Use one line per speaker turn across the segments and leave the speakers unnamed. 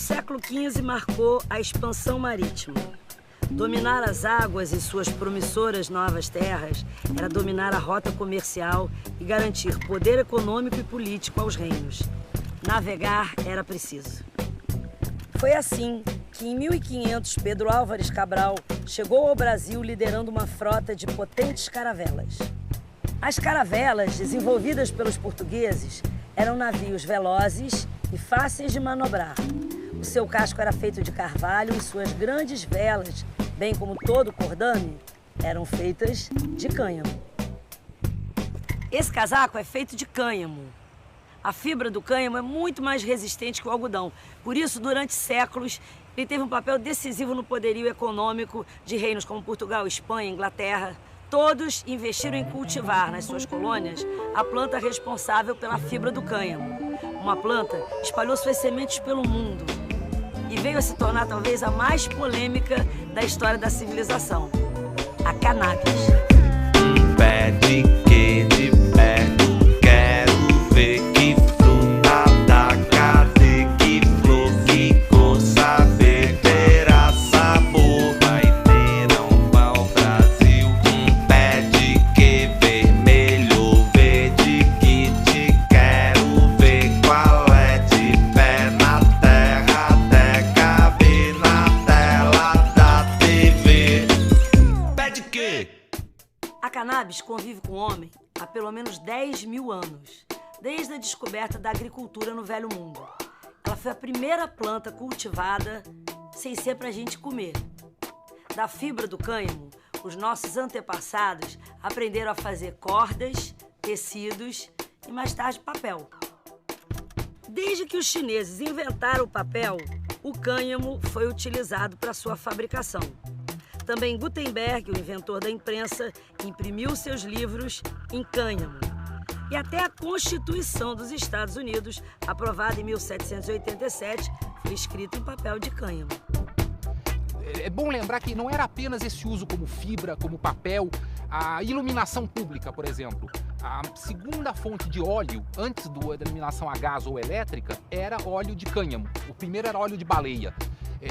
século XV marcou a expansão marítima. Dominar as águas e suas promissoras novas terras era dominar a rota comercial e garantir poder econômico e político aos reinos. Navegar era preciso. Foi assim que, em 1500, Pedro Álvares Cabral chegou ao Brasil liderando uma frota de potentes caravelas. As caravelas, desenvolvidas pelos portugueses, eram navios velozes e fáceis de manobrar. O seu casco era feito de carvalho e suas grandes velas, bem como todo o cordame, eram feitas de cânhamo. Esse casaco é feito de cânhamo. A fibra do cânhamo é muito mais resistente que o algodão. Por isso, durante séculos, ele teve um papel decisivo no poderio econômico de reinos como Portugal, Espanha, Inglaterra. Todos investiram em cultivar nas suas colônias a planta responsável pela fibra do cânhamo. Uma planta espalhou suas sementes pelo mundo e veio a se tornar talvez a mais polêmica da história da civilização, a cannabis.
Pé de que de perto, quero ver que fruta da cadê, que flor, que cor, saber terá sabor. Vai ter um pau-brasil, pé de que vermelho, verde que te quero ver qual é de pé na terra, até caber na tela da TV. Pé de que?
A cannabis convive com o homem há pelo menos 10 mil anos, desde a descoberta da agricultura no Velho Mundo. Ela foi a primeira planta cultivada sem ser para a gente comer. Da fibra do cânhamo, os nossos antepassados aprenderam a fazer cordas, tecidos e mais tarde papel. Desde que os chineses inventaram o papel, o cânhamo foi utilizado para sua fabricação. Também Gutenberg, o inventor da imprensa, imprimiu seus livros em cânhamo. E até a Constituição dos Estados Unidos, aprovada em 1787, foi escrita em papel de cânhamo.
É bom lembrar que não era apenas esse uso como fibra, como papel, a iluminação pública, por exemplo. A segunda fonte de óleo, antes da iluminação a gás ou elétrica, era óleo de cânhamo. O primeiro era óleo de baleia.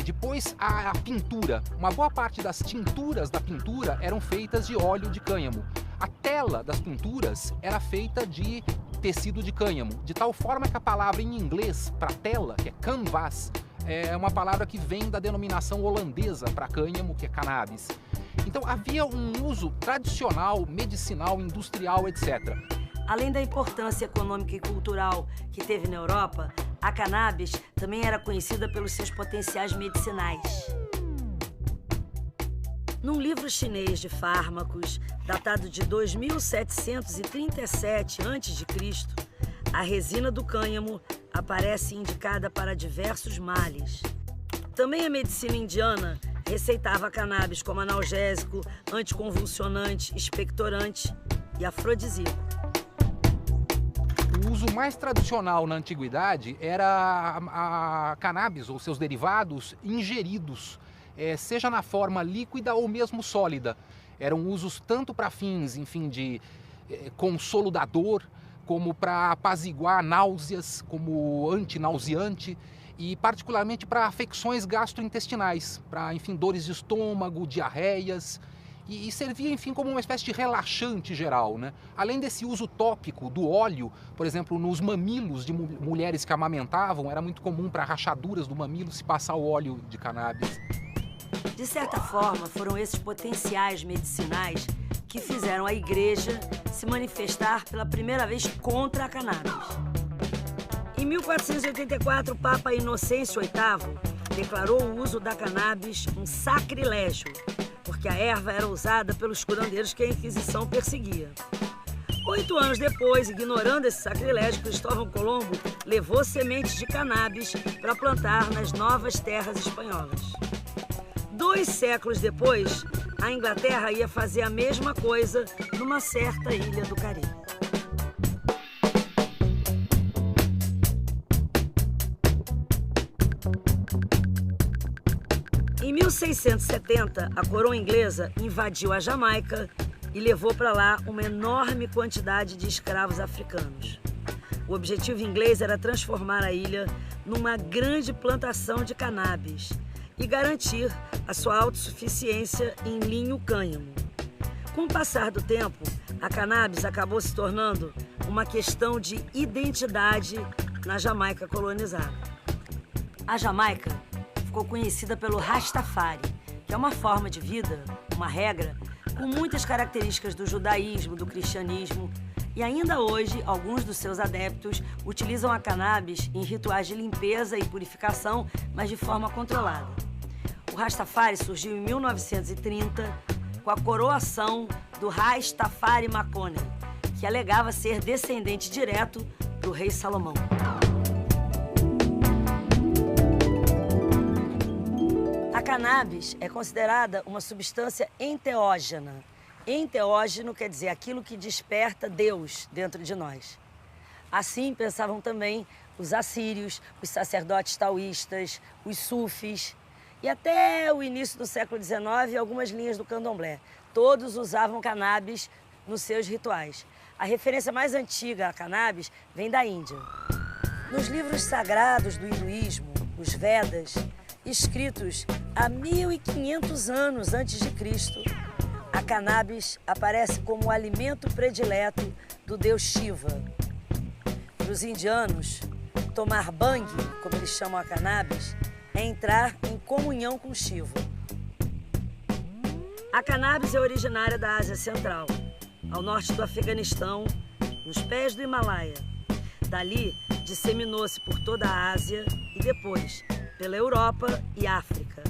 Depois, a pintura. Uma boa parte das tinturas da pintura eram feitas de óleo de cânhamo. A tela das pinturas era feita de tecido de cânhamo, de tal forma que a palavra em inglês para tela, que é canvas, é uma palavra que vem da denominação holandesa para cânhamo, que é cannabis. Então havia um uso tradicional, medicinal, industrial, etc.
Além da importância econômica e cultural que teve na Europa, a cannabis também era conhecida pelos seus potenciais medicinais. Num livro chinês de fármacos, datado de 2737 a.C., a resina do cânhamo aparece indicada para diversos males. Também a medicina indiana receitava a cannabis como analgésico, anticonvulsionante, expectorante e afrodisíaco.
O uso mais tradicional na antiguidade era a cannabis ou seus derivados ingeridos, seja na forma líquida ou mesmo sólida. Eram usos tanto para fins, enfim, de consolo da dor, como para apaziguar náuseas, como antinauseante, e particularmente para afecções gastrointestinais, para, enfim, dores de estômago, diarreias, e servia, enfim, como uma espécie de relaxante geral, né? Além desse uso tópico do óleo, por exemplo, nos mamilos de mulheres que amamentavam, era muito comum para rachaduras do mamilo se passar o óleo de cannabis.
De certa forma, foram esses potenciais medicinais que fizeram a Igreja se manifestar pela primeira vez contra a cannabis. Em 1484, o Papa Inocêncio VIII declarou o uso da cannabis um sacrilégio, porque a erva era usada pelos curandeiros que a Inquisição perseguia. 8 anos depois, ignorando esse sacrilégio, Cristóvão Colombo levou sementes de cannabis para plantar nas novas terras espanholas. 2 séculos depois, a Inglaterra ia fazer a mesma coisa numa certa ilha do Caribe. Em 1670, a coroa inglesa invadiu a Jamaica e levou para lá uma enorme quantidade de escravos africanos. O objetivo inglês era transformar a ilha numa grande plantação de cannabis e garantir a sua autossuficiência em linho-cânhamo. Com o passar do tempo, a cannabis acabou se tornando uma questão de identidade na Jamaica colonizada. A Jamaica ficou conhecida pelo Rastafari, que é uma forma de vida, uma regra, com muitas características do judaísmo, do cristianismo, e ainda hoje alguns dos seus adeptos utilizam a cannabis em rituais de limpeza e purificação, mas de forma controlada. O Rastafari surgiu em 1930 com a coroação do Rastafari Makonnen, que alegava ser descendente direto do rei Salomão. A cannabis é considerada uma substância enteógena. Enteógeno quer dizer aquilo que desperta Deus dentro de nós. Assim pensavam também os assírios, os sacerdotes taoístas, os sufis e até o início do século XIX algumas linhas do candomblé. Todos usavam cannabis nos seus rituais. A referência mais antiga à cannabis vem da Índia. Nos livros sagrados do hinduísmo, os Vedas, escritos há 1500 anos antes de Cristo, a cannabis aparece como o alimento predileto do deus Shiva. Para os indianos, tomar bang, como eles chamam a cannabis, é entrar em comunhão com Shiva. A cannabis é originária da Ásia Central, ao norte do Afeganistão, nos pés do Himalaia. Dali, disseminou-se por toda a Ásia e depois pela Europa e África.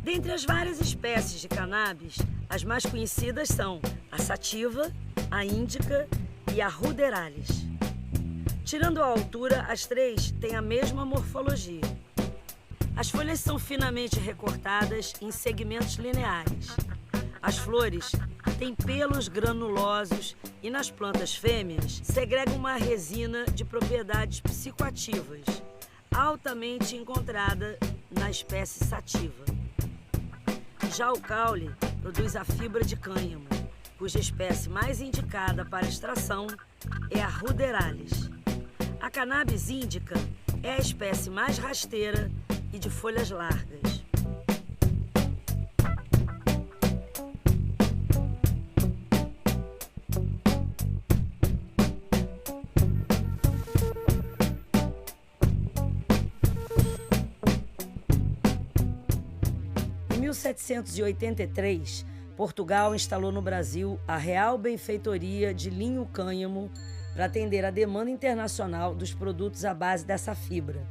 Dentre as várias espécies de cannabis, as mais conhecidas são a sativa, a índica e a ruderalis. Tirando a altura, as três têm a mesma morfologia. As folhas são finamente recortadas em segmentos lineares. As flores têm pelos granulosos e nas plantas fêmeas segregam uma resina de propriedades psicoativas, altamente encontrada na espécie sativa. Já o caule produz a fibra de cânhamo, cuja espécie mais indicada para extração é a ruderalis. A cannabis índica é a espécie mais rasteira e de folhas largas. Em 1783, Portugal instalou no Brasil a Real Benfeitoria de Linho-Cânhamo para atender à demanda internacional dos produtos à base dessa fibra.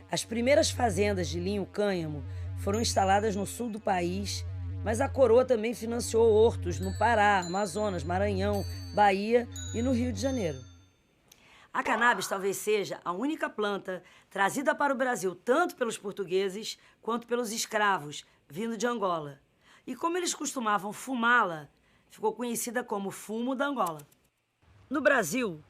As primeiras fazendas de linho-cânhamo foram instaladas no sul do país, mas a coroa também financiou hortos no Pará, Amazonas, Maranhão, Bahia e no Rio de Janeiro. A cannabis talvez seja a única planta trazida para o Brasil tanto pelos portugueses quanto pelos escravos vindo de Angola. E como eles costumavam fumá-la, ficou conhecida como fumo da Angola. No Brasil,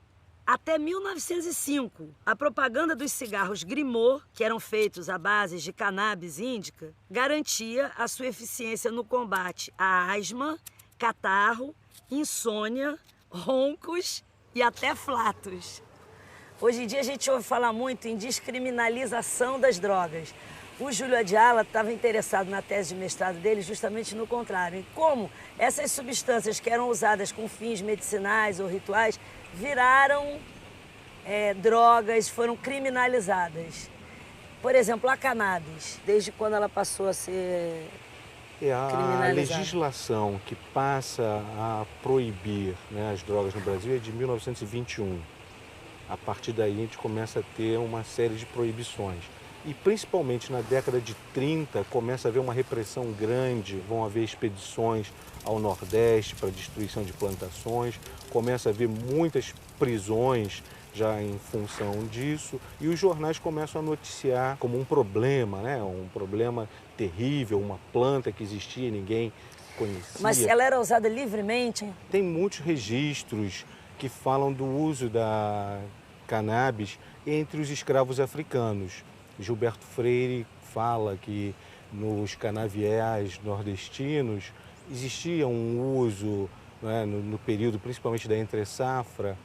até 1905, a propaganda dos cigarros Grimaud, que eram feitos à base de cannabis índica, garantia a sua eficiência no combate à asma, catarro, insônia, roncos e até flatos. Hoje em dia a gente ouve falar muito em descriminalização das drogas. O Júlio Adiala estava interessado na tese de mestrado dele justamente no contrário, em como essas substâncias que eram usadas com fins medicinais ou rituais viraram drogas, foram criminalizadas. Por exemplo, a cannabis, desde quando ela passou a ser criminalizada?
A legislação que passa a proibir, né, as drogas no Brasil é de 1921. A partir daí a gente começa a ter uma série de proibições. E principalmente na década de 30 começa a haver uma repressão grande, vão haver expedições ao Nordeste para destruição de plantações, começa a haver muitas prisões já em função disso, e os jornais começam a noticiar como um problema, né? Um problema terrível, uma planta que existia e ninguém conhecia.
Mas ela era usada livremente?
Tem muitos registros que falam do uso da cannabis entre os escravos africanos. Gilberto Freire fala que nos canaviais nordestinos existia um uso, né, no período principalmente da entre-safra,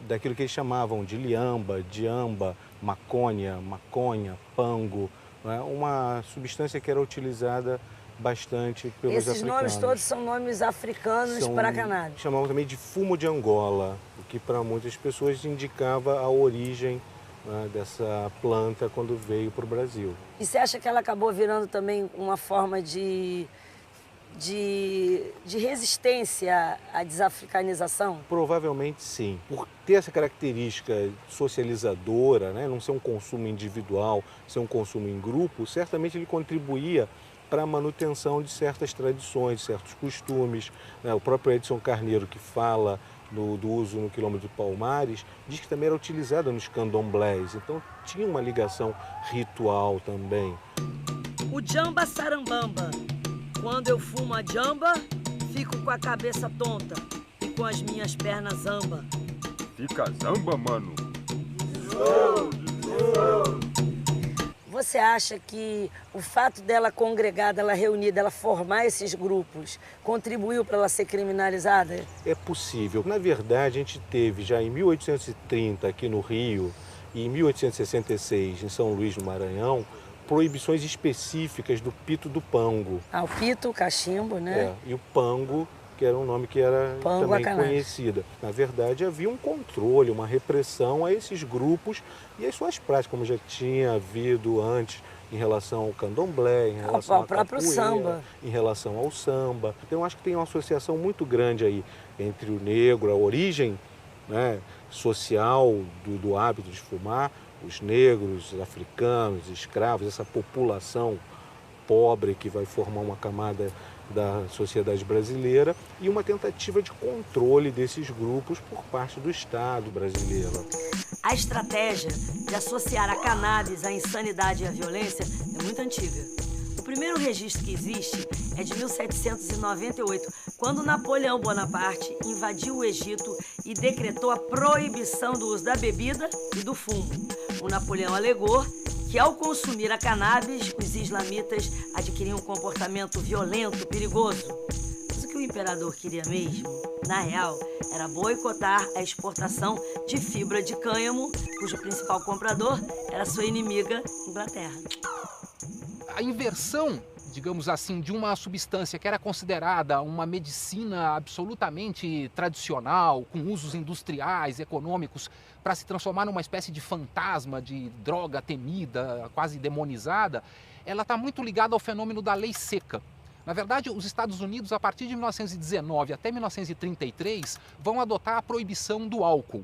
daquilo que eles chamavam de liamba, diamba, macônia, maconha, pango, né? Uma substância que era utilizada bastante pelos
Esses
africanos.
nomes todos são nomes africanos para cannabis.
Chamavam também de fumo de Angola, o que para muitas pessoas indicava a origem, né, dessa planta quando veio para o Brasil.
E você acha que ela acabou virando também uma forma de resistência à desafricanização?
Provavelmente sim. Por ter essa característica socializadora, né, não ser um consumo individual, ser um consumo em grupo, certamente ele contribuía para a manutenção de certas tradições, de certos costumes, né? O próprio Edson Carneiro, que fala do uso no quilômetro de Palmares, diz que também era utilizada nos candomblés, então tinha uma ligação ritual também.
O jamba sarambamba. Quando eu fumo a jamba, fico com a cabeça tonta e com as minhas pernas zamba.
Fica zamba, mano.
Você acha que o fato dela congregar, dela reunir, dela formar esses grupos, contribuiu para ela ser criminalizada?
É possível. Na verdade, a gente teve já em 1830 aqui no Rio e em 1866 em São Luís, no Maranhão, proibições específicas do pito do pango.
Ah, o pito, o cachimbo, né?
E o pango, que era um nome que era
Pango
também
a cannabis.
conhecida. Na verdade, havia um controle, uma repressão a esses grupos e as suas práticas, como já tinha havido antes em relação ao candomblé, em relação
ao próprio
capoeira,
samba.
em relação ao samba. Então, eu acho que tem uma associação muito grande aí entre o negro, a origem, né, social do hábito de fumar, os negros, os africanos, escravos, essa população pobre que vai formar uma camada da sociedade brasileira e uma tentativa de controle desses grupos por parte do Estado brasileiro.
A estratégia de associar a cannabis à insanidade e à violência é muito antiga. O primeiro registro que existe é de 1798, quando Napoleão Bonaparte invadiu o Egito e decretou a proibição do uso da bebida e do fumo. O Napoleão alegou que ao consumir a cannabis, os islamitas adquiriam um comportamento violento, perigoso. Mas o que o imperador queria mesmo, na real, era boicotar a exportação de fibra de cânhamo, cujo principal comprador era sua inimiga, Inglaterra.
A inversão, digamos assim, de uma substância que era considerada uma medicina absolutamente tradicional, com usos industriais, econômicos, para se transformar numa espécie de fantasma, de droga temida, quase demonizada, ela está muito ligada ao fenômeno da lei seca. Na verdade, os Estados Unidos, a partir de 1919 até 1933, vão adotar a proibição do álcool.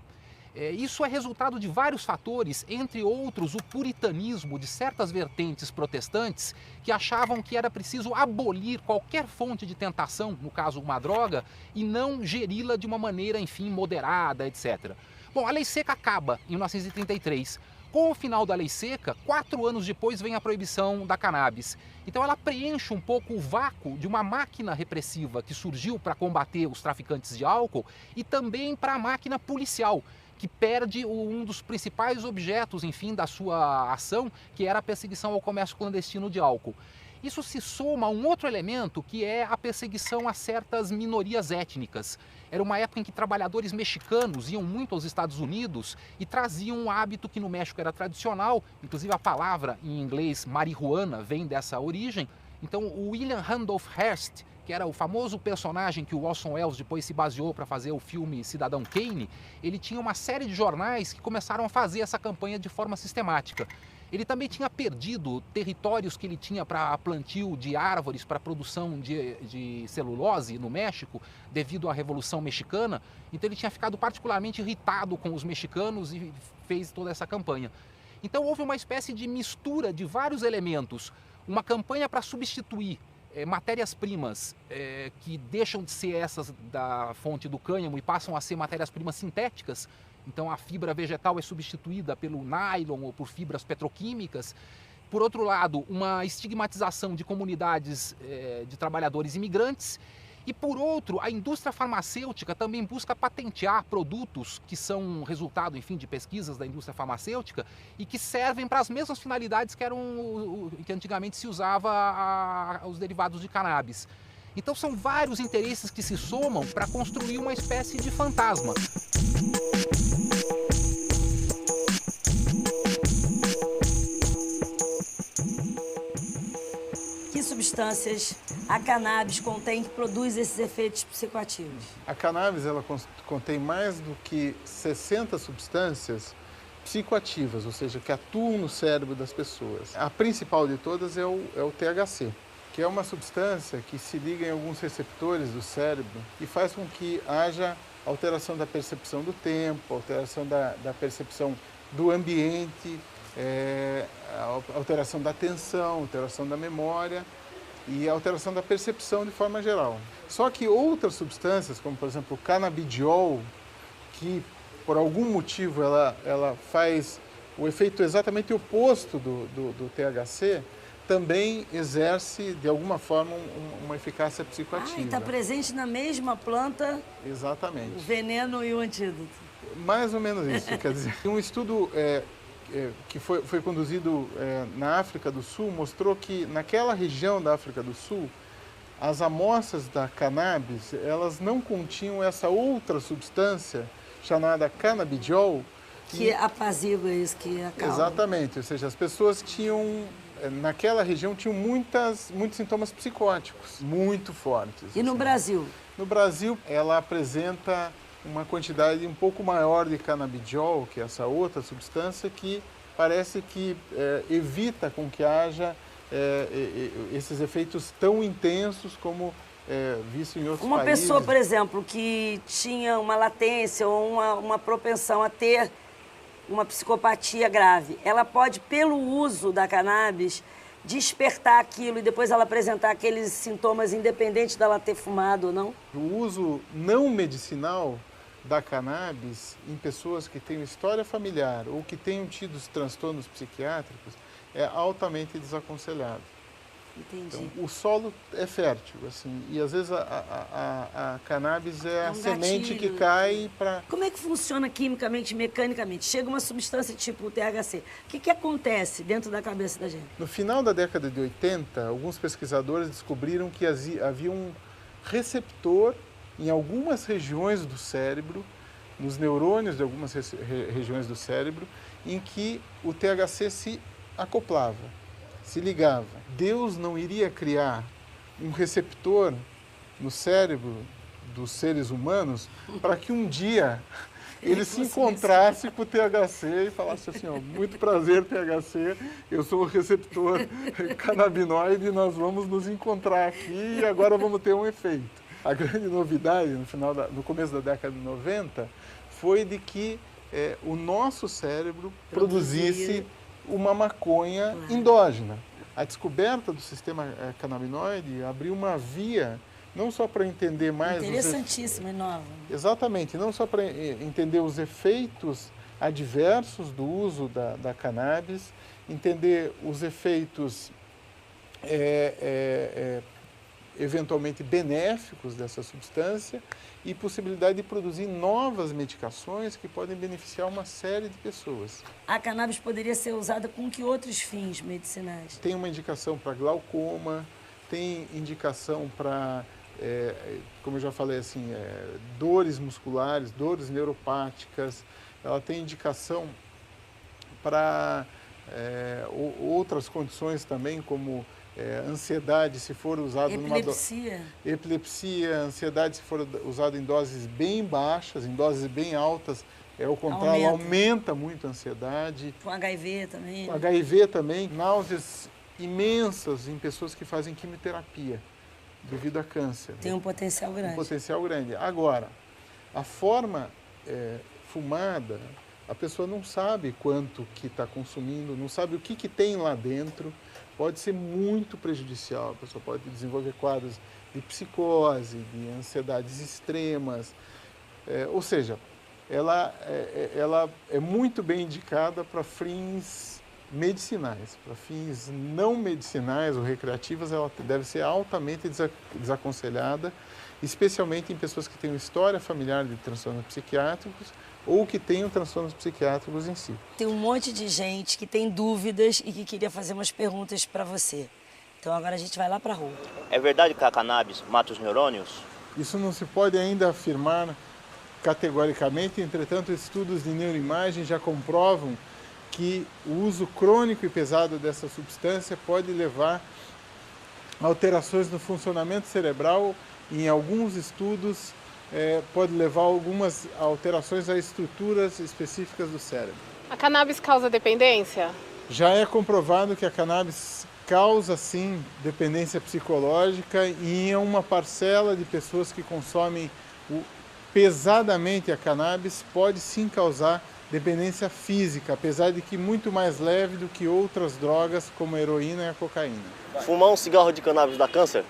Isso é resultado de vários fatores, entre outros o puritanismo de certas vertentes protestantes que achavam que era preciso abolir qualquer fonte de tentação, no caso uma droga, e não geri-la de uma maneira, enfim, moderada, etc. Bom, a lei seca acaba em 1933. Com o final da lei seca, 4 anos depois vem a proibição da cannabis. Então ela preenche um pouco o vácuo de uma máquina repressiva que surgiu para combater os traficantes de álcool e também para a máquina policial, que perde um dos principais objetos, enfim, da sua ação, que era a perseguição ao comércio clandestino de álcool. Isso se soma a um outro elemento, que é a perseguição a certas minorias étnicas. Era uma época em que trabalhadores mexicanos iam muito aos Estados Unidos e traziam um hábito que no México era tradicional, inclusive a palavra em inglês marihuana vem dessa origem. Então o William Randolph Hearst, que era o famoso personagem que o Orson Welles depois se baseou para fazer o filme Cidadão Kane, ele tinha uma série de jornais que começaram a fazer essa campanha de forma sistemática. Ele também tinha perdido territórios que ele tinha para plantio de árvores, para produção de celulose no México, devido à Revolução Mexicana. Então ele tinha ficado particularmente irritado com os mexicanos e fez toda essa campanha. Então houve uma espécie de mistura de vários elementos, uma campanha para substituir matérias-primas que deixam de ser essas da fonte do cânhamo e passam a ser matérias-primas sintéticas. Então a fibra vegetal é substituída pelo nylon ou por fibras petroquímicas. Por outro lado, uma estigmatização de comunidades de trabalhadores imigrantes. E por outro, a indústria farmacêutica também busca patentear produtos que são resultado, enfim, de pesquisas da indústria farmacêutica e que servem para as mesmas finalidades que antigamente se usava os derivados de cannabis. Então são vários interesses que se somam para construir uma espécie de fantasma.
substâncias a cannabis contém que produz esses efeitos psicoativos?
A cannabis ela contém mais do que 60 substâncias psicoativas, ou seja, que atuam no cérebro das pessoas. A principal de todas é o THC, que é uma substância que se liga em alguns receptores do cérebro e faz com que haja alteração da percepção do tempo, alteração da percepção do ambiente, alteração da atenção, alteração da memória e alteração da percepção de forma geral. Só que outras substâncias, como por exemplo o canabidiol, que por algum motivo ela faz o efeito exatamente oposto do THC, também exerce, de alguma forma, uma eficácia psicoativa.
Está presente na mesma planta.
Exatamente.
O veneno e o antídoto.
Mais ou menos isso, quer dizer. Um estudo que foi conduzido na África do Sul mostrou que naquela região da África do Sul, as amostras da cannabis, elas não continham essa outra substância chamada canabidiol.
Que apazigua isso, que acalma.
Exatamente, ou seja, as pessoas naquela região tinham muitos sintomas psicóticos, muito fortes.
E no Brasil?
No Brasil, ela apresenta uma quantidade um pouco maior de canabidiol, que é essa outra substância, que parece que evita com que haja esses efeitos tão intensos como visto em outros países.
Uma pessoa, por exemplo, que tinha uma latência ou uma propensão a ter uma psicopatia grave, ela pode, pelo uso da cannabis, despertar aquilo e depois ela apresentar aqueles sintomas independente dela ter fumado ou não?
O uso não medicinal da cannabis em pessoas que têm história familiar ou que tenham tido transtornos psiquiátricos é altamente desaconselhado.
Entendi.
Então, o solo é fértil, assim, e às vezes a cannabis é a semente
gatilho.
que cai para...
Como é que funciona quimicamente, mecanicamente? Chega uma substância tipo o THC. O que acontece dentro da cabeça da gente?
No final da década de 80, alguns pesquisadores descobriram que havia um receptor em algumas regiões do cérebro, nos neurônios de algumas regiões do cérebro, em que o THC se acoplava, se ligava. Deus não iria criar um receptor no cérebro dos seres humanos para que um dia ele se encontrasse com o THC e falasse assim, ó, muito prazer, THC, eu sou o receptor canabinoide, nós vamos nos encontrar aqui e agora vamos ter um efeito. A grande novidade no começo da década de 90 foi de que o nosso cérebro produzisse uma maconha endógena. A descoberta do sistema canabinoide abriu uma via, não só para entender mais...
Interessantíssima e nova.
Exatamente, não só para entender os efeitos adversos do uso da cannabis, entender os efeitos eventualmente benéficos dessa substância e possibilidade de produzir novas medicações que podem beneficiar uma série de pessoas.
A cannabis poderia ser usada com que outros fins medicinais?
Tem uma indicação para glaucoma, tem indicação para, como eu já falei, assim, dores musculares, dores neuropáticas. Ela tem indicação para outras condições também, como ansiedade, se for usado epilepsia, ansiedade, se for usado em doses bem baixas, em doses bem altas, ao contrário, aumenta muito a ansiedade.
Com HIV também.
Com HIV também. Náuseas imensas em pessoas que fazem quimioterapia devido a câncer.
Tem um potencial grande.
Um potencial grande. Agora, a forma fumada, a pessoa não sabe quanto que está consumindo, não sabe o que tem lá dentro. Pode ser muito prejudicial, a pessoa pode desenvolver quadros de psicose, de ansiedades extremas, ou seja, ela é muito bem indicada para fins medicinais, para fins não medicinais ou recreativas, ela deve ser altamente desaconselhada, especialmente em pessoas que têm história familiar de transtornos psiquiátricos ou que tenham transtornos psiquiátricos em si.
Tem um monte de gente que tem dúvidas e que queria fazer umas perguntas para você. Então agora a gente vai lá para a rua.
É verdade que a cannabis mata os neurônios?
Isso não se pode ainda afirmar categoricamente, entretanto, estudos de neuroimagem já comprovam que o uso crônico e pesado dessa substância pode levar alterações no funcionamento cerebral. Em alguns estudos, pode levar a algumas alterações a estruturas específicas do cérebro.
A cannabis causa dependência?
Já é comprovado que a cannabis causa, sim, dependência psicológica e em uma parcela de pessoas que consomem pesadamente a cannabis pode sim causar dependência física, apesar de que muito mais leve do que outras drogas como a heroína e a cocaína.
Fumar um cigarro de cannabis dá câncer?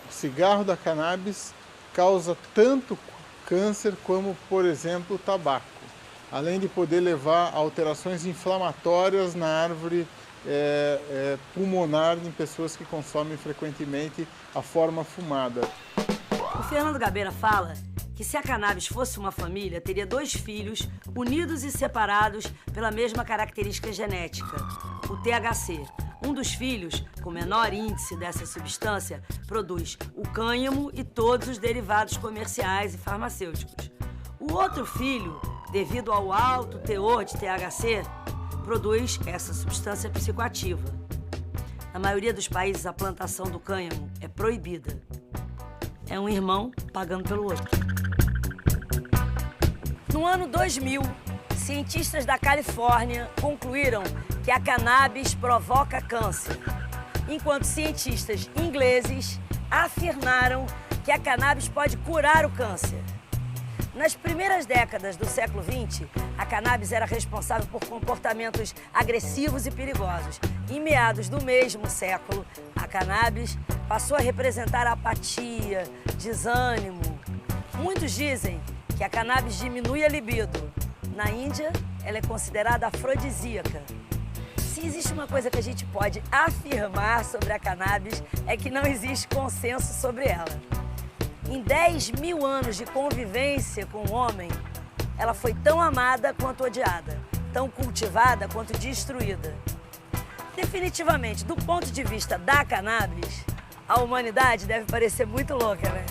O cigarro da cannabis causa tanto câncer como, por exemplo, o tabaco, além de poder levar a alterações inflamatórias na árvore pulmonar em pessoas que consomem frequentemente a forma fumada.
O Fernando Gabeira fala que se a cannabis fosse uma família, teria 2 filhos unidos e separados pela mesma característica genética, o THC. Um dos filhos, com menor índice dessa substância, produz o cânhamo e todos os derivados comerciais e farmacêuticos. O outro filho, devido ao alto teor de THC, produz essa substância psicoativa. Na maioria dos países, a plantação do cânhamo é proibida. É um irmão pagando pelo outro. No ano 2000, cientistas da Califórnia concluíram que a cannabis provoca câncer, enquanto cientistas ingleses afirmaram que a cannabis pode curar o câncer. Nas primeiras décadas do século XX, a cannabis era responsável por comportamentos agressivos e perigosos. Em meados do mesmo século, a cannabis passou a representar apatia, desânimo. Muitos dizem que a cannabis diminui a libido. Na Índia, ela é considerada afrodisíaca. Se existe uma coisa que a gente pode afirmar sobre a cannabis, é que não existe consenso sobre ela. Em 10.000 anos de convivência com o homem, ela foi tão amada quanto odiada, tão cultivada quanto destruída. Definitivamente, do ponto de vista da cannabis, a humanidade deve parecer muito louca, né?